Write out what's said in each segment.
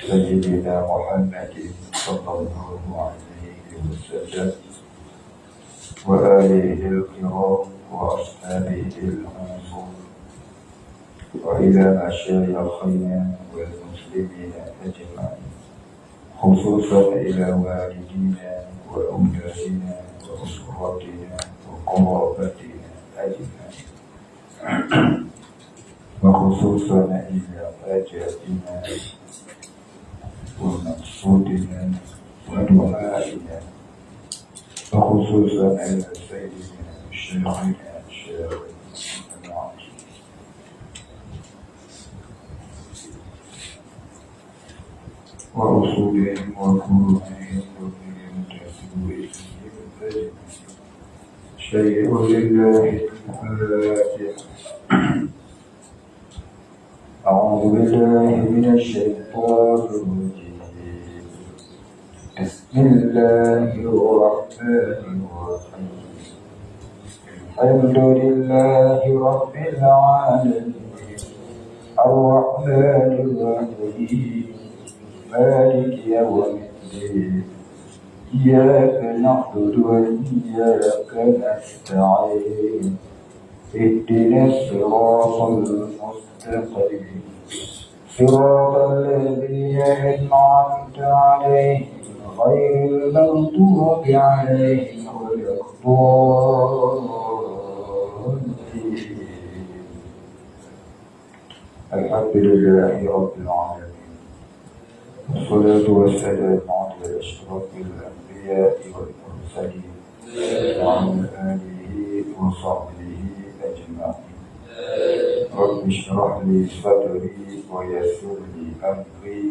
سيدنا محمد صلى الله عليه وسلم وآله الكرام وأصحابه الأنصار وإلى مشايخنا والمسلمين أجمعين، خصوصا إلى والدينا وأولادنا وأسرتنا وقرابتنا أجمعين، وخصوصا إلى حاجاتنا ومقصودنا ودعائنا، وخصوصا إلى سيدنا شيخنا الشيخ العظيم. ورسولهم وقرآنهم وبهم تسويهم شيء لله الفاتحة. أعوذ بالله من الشيطان الرجيم. بسم الله الرحمن الرحيم. الحمد لله رب العالمين الرحمن الرحيم مالك يوم الدين، إياك نعبد وإياك نستعين، اهدنا الصراط المستقيم صراط الذين أنعمت عليهم غير المغضوب عليهم ولا الضالين. الحمد لله رب العالمين، والصلاة والسلام على أشرف الأنبياء والمرسلين وعلى آله وصحبه أجمعين. رب اشرح لي صدري ويسر لي أمري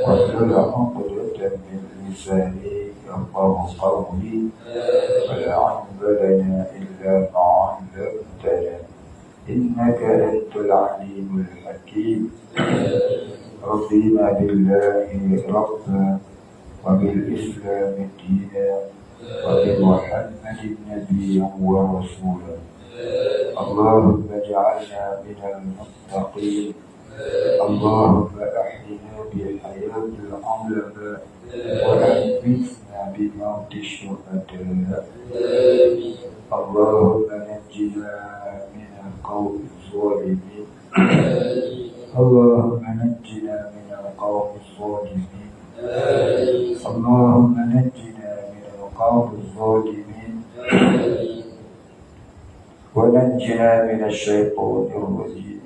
واحلل عقدة من لساني يفقهوا قولي، ولا علم لنا إلا ما علمتنا إنك أنت العليم الحكيم. رضينا بالله ربا وبالإسلام دينا وبمحمد نبيا ورسولا. اللهم اجعلنا من المتقين، اللهم أحينا بحياة العلماء وأمتنا بموت الشهداء. اللهم نجنا من القوم الظالمين، اللهم نجنا من القوم الظالمين، اللهم نجنا من القوم الظالمين، ونجنا من الشيطان الرجيم.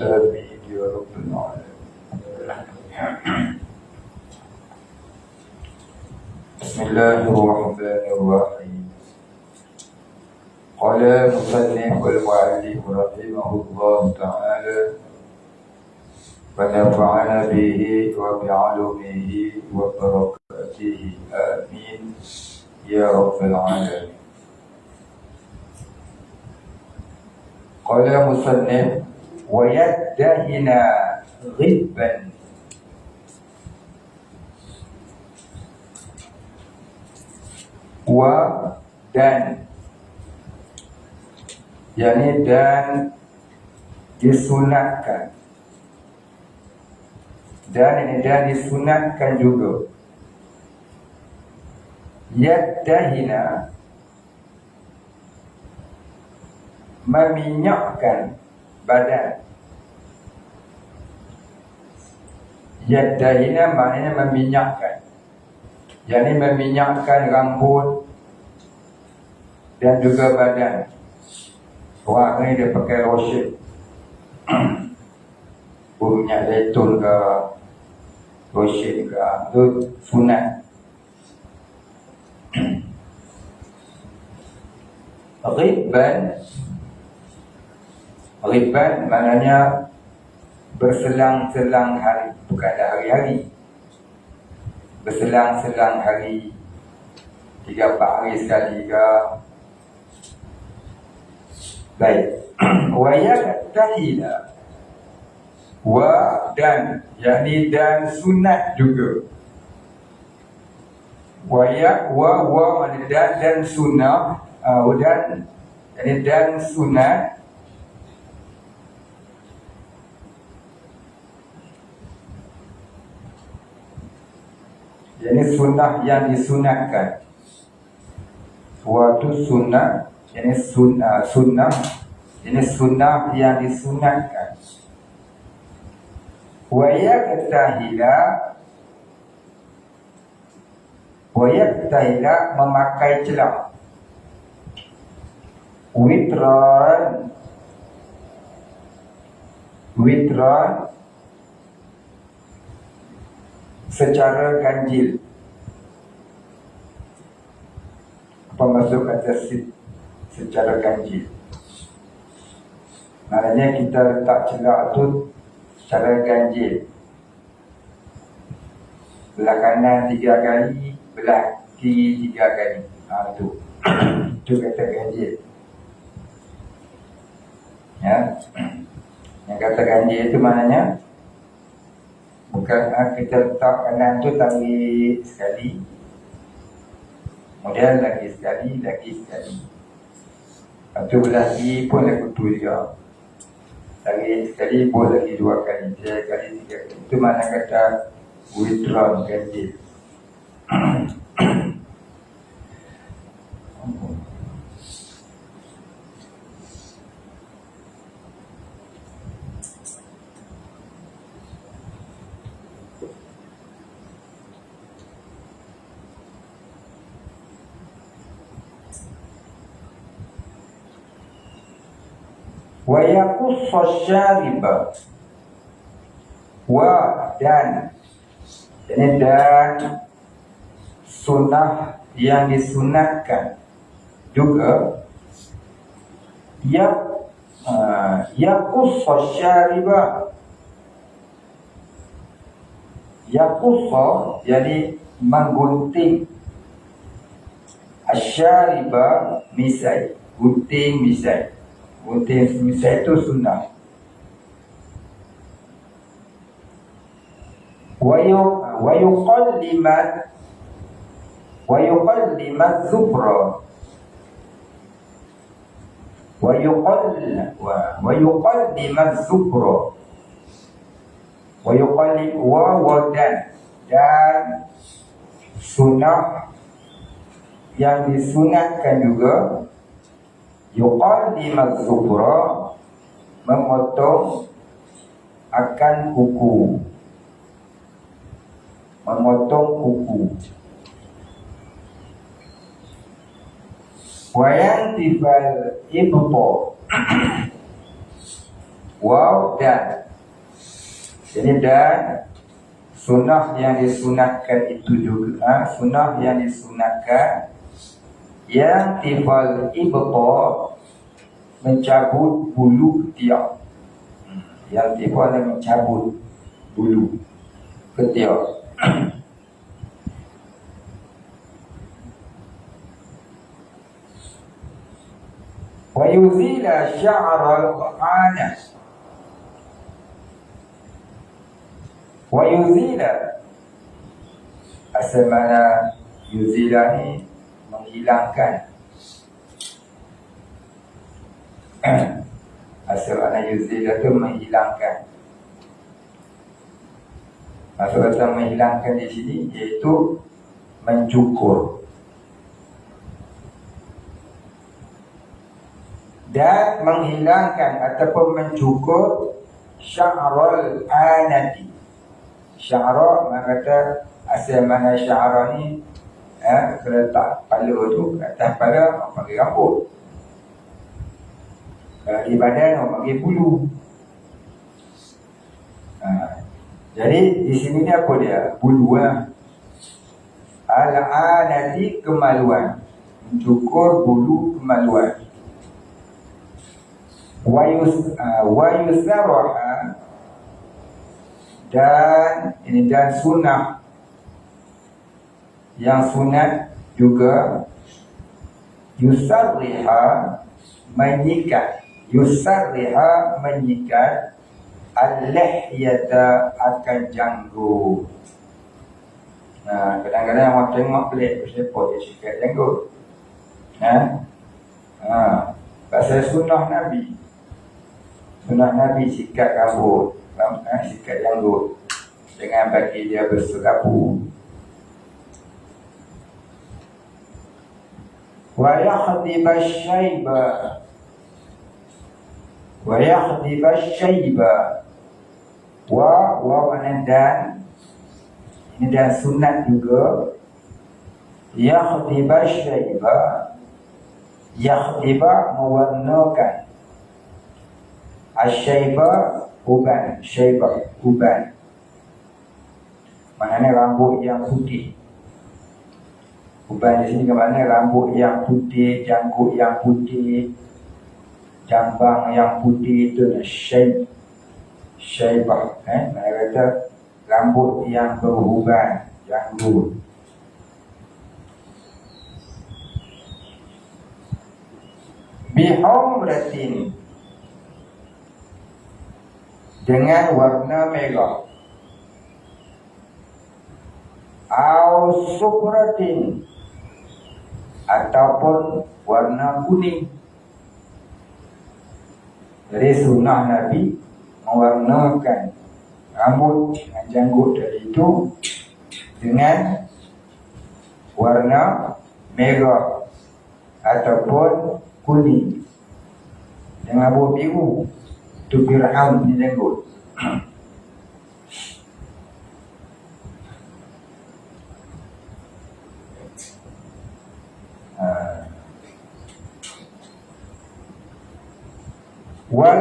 آمين يا رب العالمين. بسم الله الرحمن الرحيم. قال المصنف والمؤلف رحمه الله تعالى: ونفعنا به وبعلمه وبركاته آمين يا رب العالمين. قال المصنف: ويدهنا غبا. dan yakni dan disunatkan, dan disunatkan juga. Yaddahina meminyakkan badan. Yaddahina maknanya meminyakkan, yakni meminyakkan rambut dan juga badan. Orang ni dia pakai lotion, minyak zaitun ke, lotion ke, itu sunat. Riban maknanya berselang-selang hari, bukanlah hari-hari. Berselang-selang hari, 3-4 hari sekali ke. Baik. Wa yaktahila, wa dan, yakni dan sunat juga. Wa makna dan sunnah, dan yakni dan sunat. Jadi sunnah yang disunatkan. Suatu sunnah, jadi sunnah, jadi sunnah yang disunatkan. Wa yaktahila memakai celak. Witran secara ganjil. Apa maksud kata secara ganjil? Maknanya kita letak celak tu secara ganjil. Belah kanan 3 kali, belah kiri 3 kali. Tu itu kata ganjil. Ya. Yang kata ganjil itu maknanya bukan kita letak kanan tu tarik sekali, kemudian lagi sekali. Lepas tu belah kiri pun lagu tu juga. Tarik sekali pun lagi 2 kali, 3 kali. Itu makna kata withdrawn ganjil. Wa yaqussa syariba. Wa dan sunnah yang disunatkan juga yaqussa syariba. Yaqussa jadi menggunting, asyariba misai, gunting misai. Gunting misai itu sunnah. Wa yuqallimat zufra. Wa yuqallimat zufra. Wa yuqallim dan sunnah yang disunatkan juga. Yuqallimat zufra, memotong akan kuku. Memotong kuku. Wayantifal ibta. Wow dan. Jadi dan sunnah yang disunatkan itu juga, sunnah yang disunatkan yang tifal ibta, mencabut bulu ketiak. Yang tifal mencabut bulu ketiak. Wa yuzila sya'ral anas. Wa yuzila, asal mana yuzila ni menghilangkan. Asal mana yuzila tu menghilangkan. Maksud kata menghilangkan di sini iaitu mencukur. Dan menghilangkan ataupun mencukur sya'ral anati. Sya'ra maknanya asal mana sya'ra ni kalau letak kepala tu atas kepala orang panggil rambut. Kalau di badan orang panggil bulu. Jadi di sini ni apa dia? Bulu lah. Al-anati, kemaluan. Mencukur bulu kemaluan. Wa yusarraha, dan ini dan sunnah. Yang sunat juga yusarriha, menyikat. Yusarriha, menyikat al-lihyata, akan janggut. Kadang-kadang orang tengok pelik, siapa dia sikat janggut. Pasal sunnah Nabi. Sunnah Nabi sikat rambut, sikat janggut, dengan bagi dia berserabu. wa yakhdhiba syaiba, wa yakhdhiba syaiba, wa dan ini dan sunat juga. Yakhdhiba syaiba, yakhdhiba mewarnakan, asyaiba uban, syaiba uban, maknanya rambut yang putih. Uban di sini ke mana? Rambut yang putih, janggut yang putih, jambang yang putih, itu syaibah. Mereka kata rambut yang beruban, janggut. Bihumratin, dengan warna merah. Au sufratin, ataupun warna kuning. Jadi sunnah Nabi mewarnakan rambut dengan janggut tadi itu dengan warna merah ataupun kuning, dengan rambut biru, itu Fir'aun punya janggut. Wal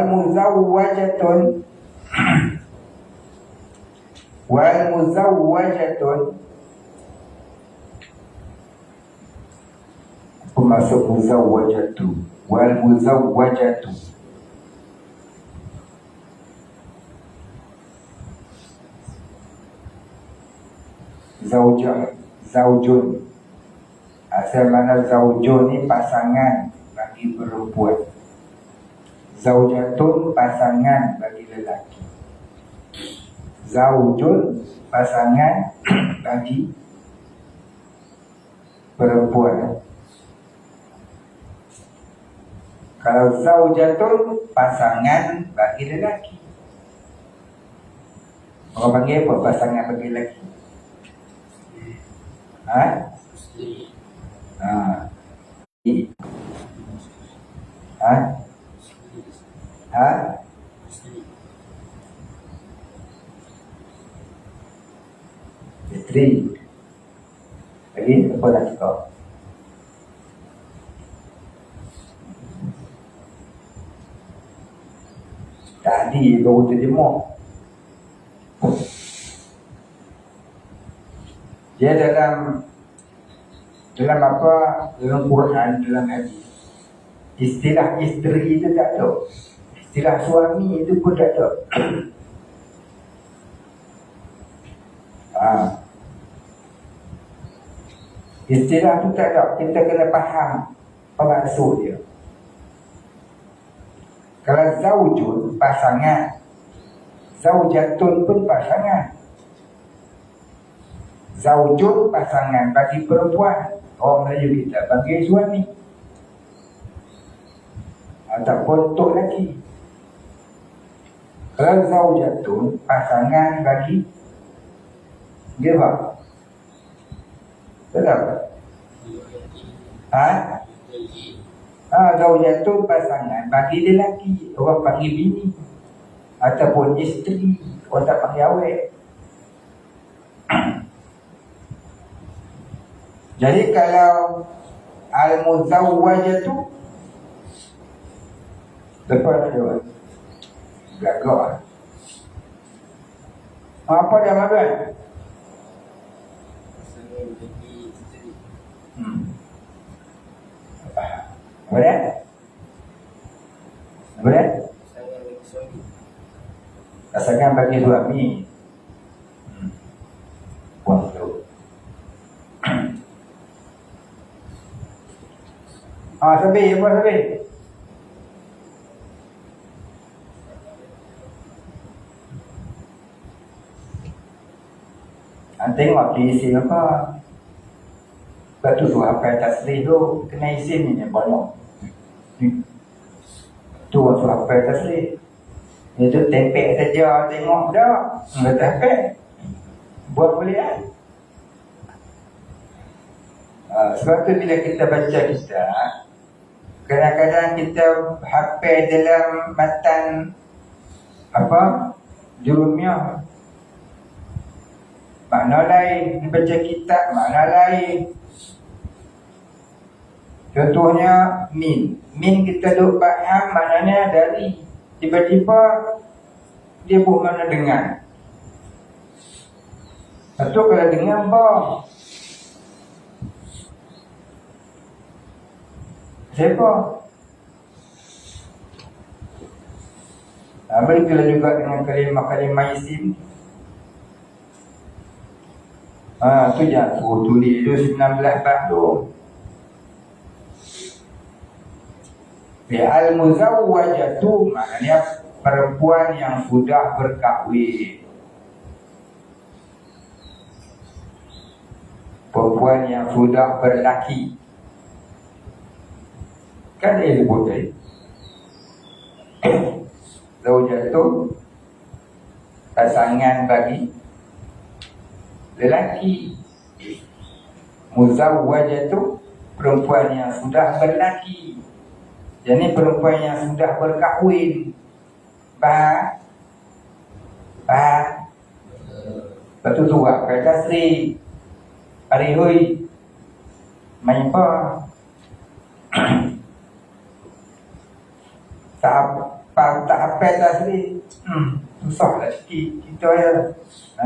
muzawwajatun apa maksud muzawwajatu? Wal muzawwajatu, zaujah, zaujun. Asal mana zaujun ni pasangan bagi perempuan, zaujatun pasangan bagi lelaki, zaujun pasangan bagi perempuan. Kalau zaujatun pasangan bagi lelaki, orang panggil apa pasangan bagi lelaki? Isteri. Lagi apa nak cakap? Tadi baru terjemah. Dia dalam apa? Dalam Quran, dalam hadis, istilah isteri itu tak ada. Istilah suami itu pun tak ada. Istilah tu tak ada. Kita kena faham apa maksud dia. Kalau zaujun pasangan, zaujatun pun pasangan. Zaujun pasangan bagi perempuan, orang Melayu kita panggil suami ataupun tok lelaki. Kalau zaujatun pasangan bagi dia apa? Betul? Zaujatun pasangan bagi lelaki, orang panggil bini ataupun isteri, orang tak panggil awet. Jadi kalau al-muzawwajatu, lepas dia gagak. Apa dia makan? Boleh? Boleh? Rasakan bagi suami. Buang tu. Sabi, apa sabi? Tengok diisi apa. Lepas tu suruh pakai tasrih tu kena isin ni banyak. Tu suruh pakai tasrih. Itu tempek saja tengok dah. Enggak tempek. Buat boleh kan? Sebab tu bila kita baca kitab, kadang-kadang kita hafal dalam matan Jurumiyah, makna lain. Baca kitab, makna lain. Contohnya min. Min kita duk faham maknanya dari. Tiba-tiba dia buat makna dengan. Lepas tu kalau dengan apa? Siapa? Begitulah juga dengan kalimah-kalimah isim. Tu jangan suruh tulis tu 19 bab tu. Al-muzawwajatu maknanya perempuan yang sudah berkahwin. Perempuan yang sudah berlaki. Kan dia sebut tadi. Zawjatu pasangan bagi lelaki. Muzawwajatu perempuan yang sudah berlaki. Jadi perempuan yang sudah berkahwin. Betul tu kata Sri Arihui main apa? Tak apa Sri. Susahlah sikit. Kita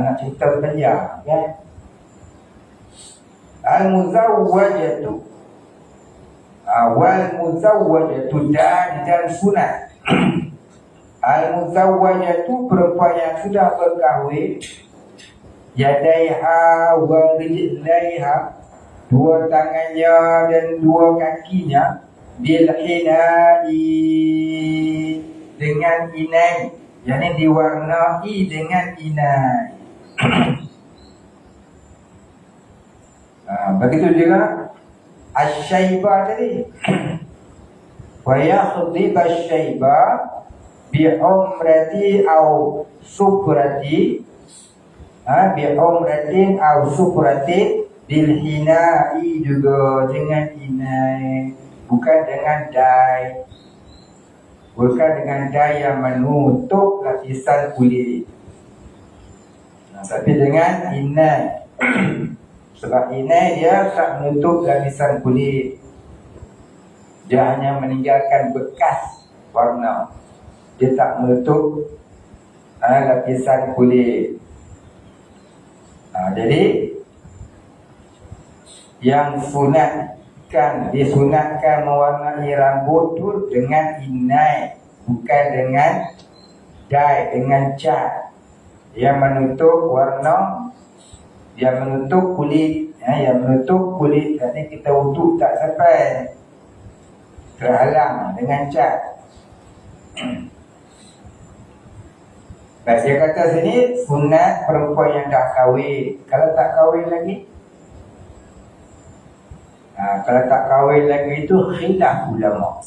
nak cerita panjang kan. Al-muzawwajatu wal muzawwajatu dan sunat. Al-muzawwajatu perempuan yang sudah berkahwin, yadaiha wa rijlaiha, dua tangannya dan dua kakinya, bil hinai dengan inai, yakni diwarnai dengan inai. Begitu juga asy-syaibah tadi. Wa yakhdhib asy-syaibah bi umrati au sufrati, bi umratin au sufrati bil hinai, juga dengan inai, bukan dengan dai. Bukan dengan dai yang menutup lapisan kulit, tapi dengan inai. Sebab inai dia tak menutup lapisan kulit, dia hanya meninggalkan bekas warna, dia tak menutup lapisan kulit. Jadi yang disunatkan mewarnai rambut tu dengan inai, bukan dengan dai, dengan cat yang menutup warna, yang menutup kulit. Yang menutup kulit, kerana kita wuduk tak sampai, terhalang dengan cat. Baik, dia kata sini sunat perempuan yang dah kahwin. Kalau tak kahwin lagi, kalau tak kahwin lagi itu khilaf ulama.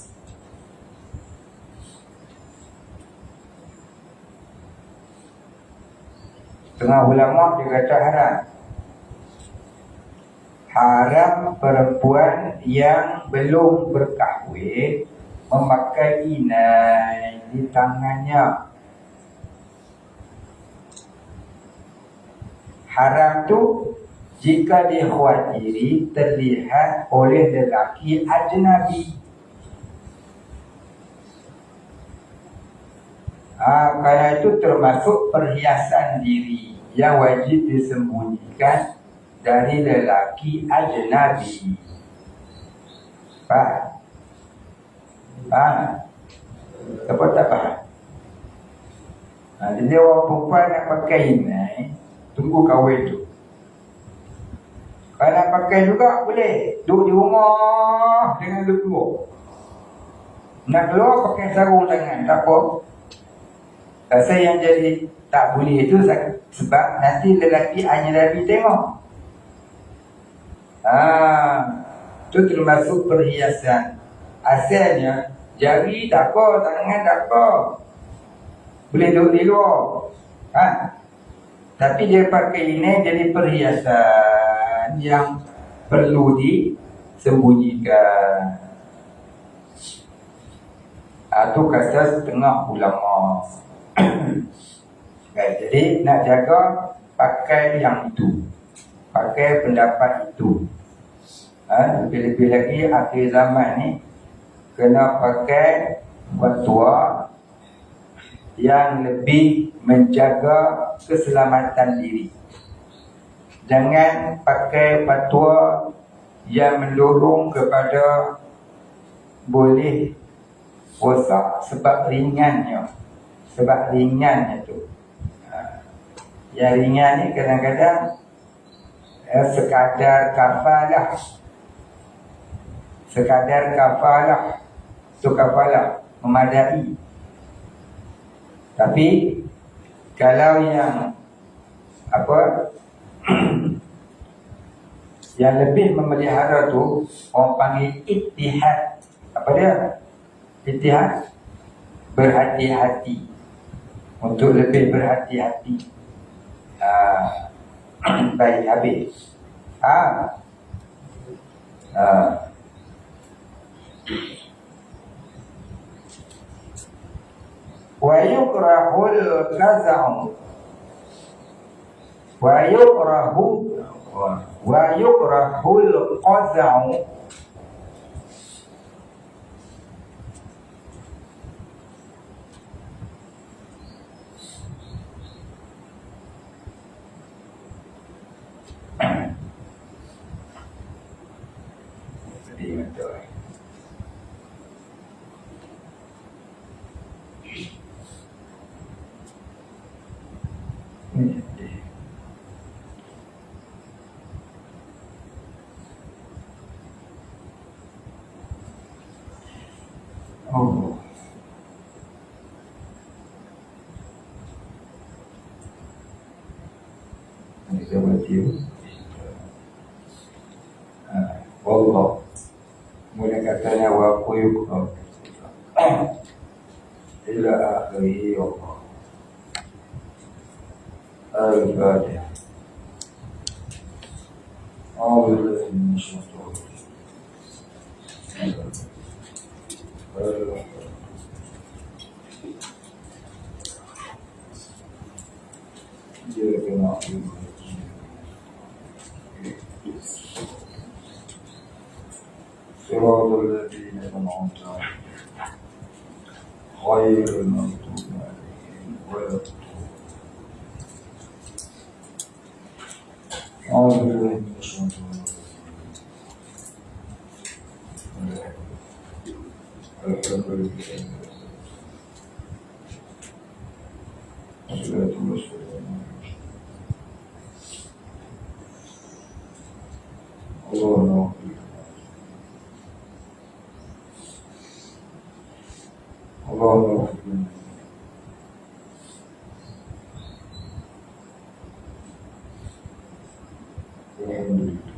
Setengah ulama dia kata haram. Haram perempuan yang belum berkahwin memakai inai di tangannya. Haram tu jika dikhawatiri terlihat oleh lelaki ajnabi. Kerana itu termasuk perhiasan diri yang wajib disembunyikan dari lelaki ajnabi. Faham? Apa tak faham? Jadi orang perempuan nak pakai inai, tunggu kahwin tu. Kalau nak pakai juga boleh, duduk di rumah dengan keluar. Nak keluar pakai sarung tangan, tak apa. Rasa yang jadi tak boleh itu sebab nanti lelaki ajnabi tengok. Itu termasuk perhiasan. Asalnya jari tak apa, tangan tak apa, boleh duduk di luar. Tapi dia pakai ini jadi perhiasan yang perlu sembunyikan. Itu kata setengah ulama. Jadi nak jaga pakai yang itu, pakai pendapat itu. Lebih-lebih lagi akhir zaman ni kena pakai fatwa yang lebih menjaga keselamatan diri. Jangan pakai fatwa yang mendorong kepada boleh puasa sebab ringannya. Sebab ringannya tu. Yang ringan ni kadang-kadang sekadar kafalah. Sekadar kafalah. Tu kafalah memadai. Tapi kalau yang yang lebih memelihara tu orang panggil ittihad. Apa dia? Ittihad, berhati-hati. Untuk lebih berhati-hati. Baik, habis. Wa yukrahul qaza'u wa yukrahul qaza'u. Oh. Ini saya baca. Allah. Mula katanya wa quyukum. Ila akhirih Allah. Al-Fatiha. أعوذ بالله من الشيطان الرجيم. إياك نعبد صراط الذين أنعمت عليهم غير المغضوب عليهم ولا الضالين. أعوذ بالله من الشيطان الرجيم. الحمد لله والصلاة والسلام اللهم اغفر لنا. الحمد لله.